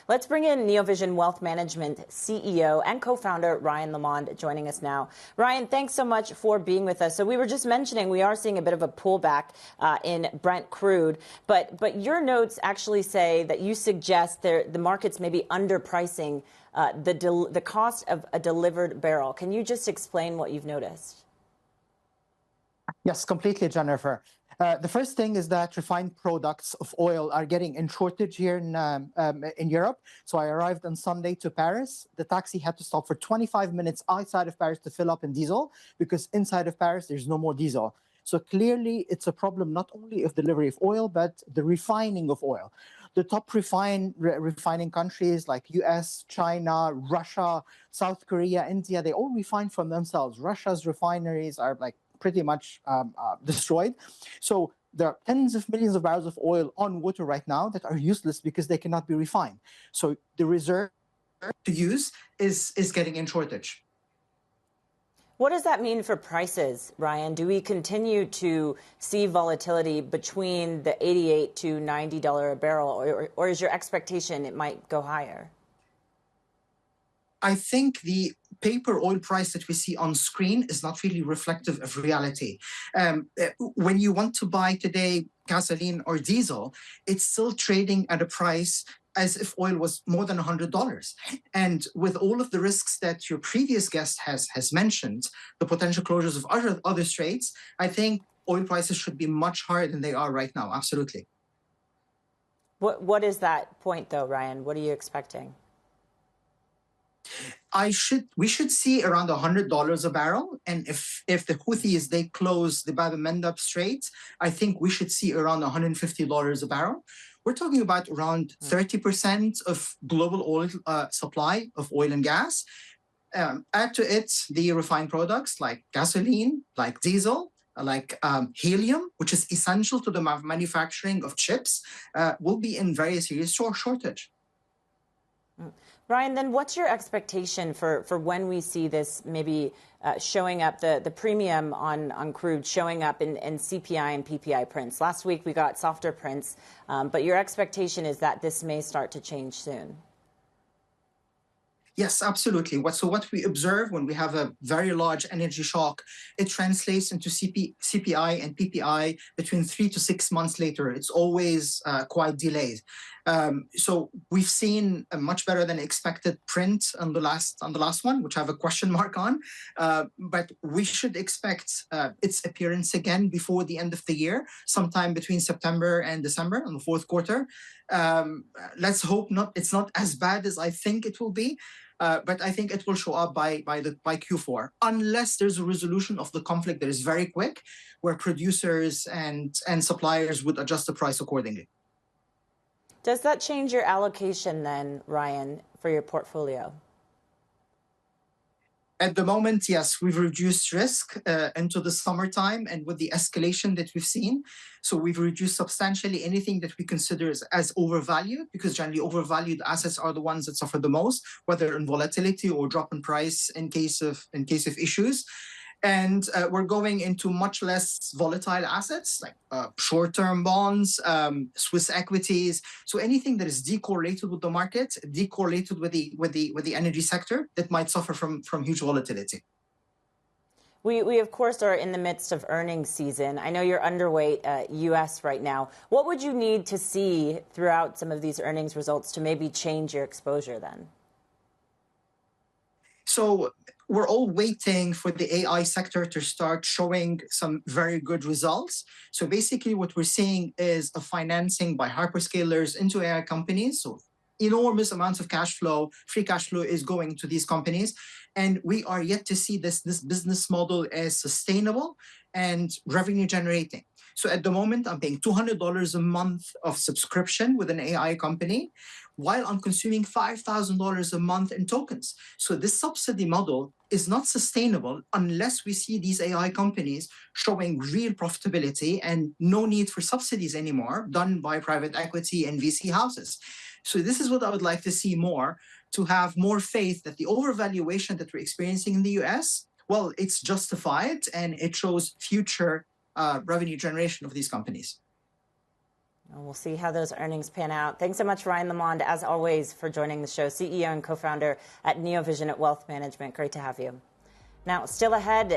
Let's bring in Neovision Wealth Management CEO and co-founder Ryan Lamond joining us now. Ryan, thanks so much for being with us. So we were just mentioning we are seeing a bit of a pullback in Brent crude, but your notes actually say that you suggest the markets may be underpricing the cost of a delivered barrel. Can you just explain what you've noticed? Yes, completely, Jennifer. The first thing is that refined products of oil are getting in shortage here in Europe. So I arrived on Sunday to Paris. The taxi had to stop for 25 minutes outside of Paris to fill up in diesel because inside of Paris, there's no more diesel. So clearly, it's a problem not only of delivery of oil, but the refining of oil. The top refining countries like US, China, Russia, South Korea, India, they all refine from themselves. Russia's refineries are like pretty much destroyed. So there are tens of millions of barrels of oil on water right now that are useless because they cannot be refined. So the reserve to use is getting in shortage. What does that mean for prices, Ryan? Do we continue to see volatility between the $88 to $90 a barrel, or is your expectation it might go higher? I think the paper oil price that we see on screen is not really reflective of reality. When you want to buy today gasoline or diesel, it's still trading at a price as if oil was more than $100. And with all of the risks that your previous guest has mentioned, the potential closures of other straits, I think oil prices should be much higher than they are right now. Absolutely. What is that point, though, Ryan? What are you expecting? We should see around $100 a barrel, and if the Houthis they close the Bab el-Mandab Strait, I think we should see around $150 a barrel. We're talking about around 30% of global oil supply of oil and gas. Add to it the refined products like gasoline, like diesel, like helium, which is essential to the manufacturing of chips, will be in very serious shortage. Ryan, then what's your expectation for when we see this maybe showing up, the premium on crude showing up in CPI and PPI prints? Last week we got softer prints, but your expectation is that this may start to change soon. Yes, absolutely. What we observe when we have a very large energy shock, it translates into CPI and PPI between 3 to 6 months later. It's always quite delayed. So we've seen a much better than expected print on the last one, which I have a question mark on. But we should expect its appearance again before the end of the year, sometime between September and December in the fourth quarter. Let's hope it's not as bad as I think it will be. But I think it will show up by Q4, unless there's a resolution of the conflict that is very quick, where producers and suppliers would adjust the price accordingly. Does that change your allocation then, Ryan, for your portfolio? At the moment, yes, we've reduced risk into the summertime and with the escalation that we've seen. So we've reduced substantially anything that we consider as overvalued, because generally overvalued assets are the ones that suffer the most, whether in volatility or drop in price in case of issues. And we're going into much less volatile assets like short-term bonds, Swiss equities. So anything that is decorrelated with the market, decorrelated with the energy sector, that might suffer from huge volatility. We of course are in the midst of earnings season. I know you're underweight U.S. right now. What would you need to see throughout some of these earnings results to maybe change your exposure then? So we're all waiting for the AI sector to start showing some very good results. So basically what we're seeing is a financing by hyperscalers into AI companies. So enormous amounts of cash flow, free cash flow is going to these companies. And we are yet to see this business model as sustainable and revenue generating. So at the moment, I'm paying $200 a month of subscription with an AI company, while I'm consuming $5,000 a month in tokens. So this subsidy model is not sustainable unless we see these AI companies showing real profitability and no need for subsidies anymore done by private equity and VC houses. So this is what I would like to see more, to have more faith that the overvaluation that we're experiencing in the US, well, it's justified and it shows future revenue generation of these companies. And we'll see how those earnings pan out. Thanks so much, Ryan Lamond, as always, for joining the show, CEO and co-founder at Neovision at Wealth Management. Great to have you. Now, still ahead,